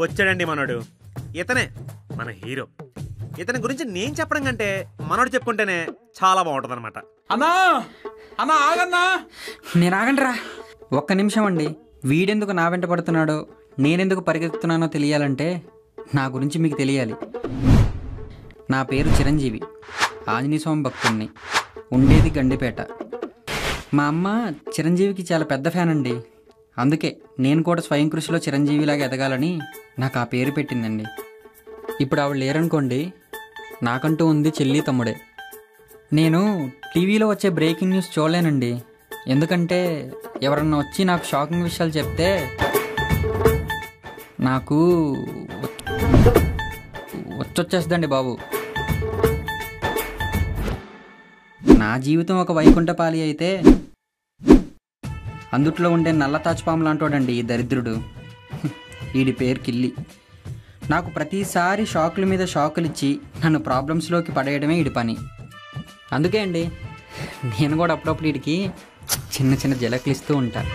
వచ్చాడండి మనోడు. ఇతనే మన హీరో. ఇతని గురించి నేను చెప్పడం కంటే మనోడు చెప్పుకుంటేనే చాలా బాగుంటుంది అనమాట. అన్నా అన్నా ఆగన్నా. నేను ఆగండిరా, ఒక్క నిమిషం అండి. వీడెందుకు నా వెంట పడుతున్నాడో, నేనెందుకు పరిగెత్తుతున్నానో తెలియాలంటే నా గురించి మీకు తెలియాలి. నా పేరు చిరంజీవి, ఆంజనేయ స్వామి భక్తుణ్ణి, ఉండేది గండిపేట. మా అమ్మ చిరంజీవికి చాలా పెద్ద ఫ్యాన్ అండి. అందుకే నేను కూడా స్వయం కృషిలో చిరంజీవిలాగా ఎదగాలని నాకు ఆ పేరు పెట్టిందండి. ఇప్పుడు ఆవిడ లేరనుకోండి, నాకంటూ ఉంది చెల్లి తమ్ముడే. నేను టీవీలో వచ్చే బ్రేకింగ్ న్యూస్ చూడలేనండి. ఎందుకంటే ఎవరన్నా వచ్చి నాకు షాకింగ్ విషయాలు చెప్తే నాకు వచ్చేస్తుందండి బాబు. నా జీవితం ఒక వైకుంఠపాలి అయితే అందుట్లో ఉండే నల్ల తాచుపాము లాంటోడండి ఈ దరిద్రుడు. వీడి పేరు కిల్లి. నాకు ప్రతిసారి షాకుల మీద షాకులు ఇచ్చి నన్ను ప్రాబ్లమ్స్లోకి పడేయడమే వీడి పని. అందుకే అండి నేను కూడా అప్పుడప్పుడు వీడికి చిన్న చిన్న జలకులు ఇస్తూ ఉంటాను.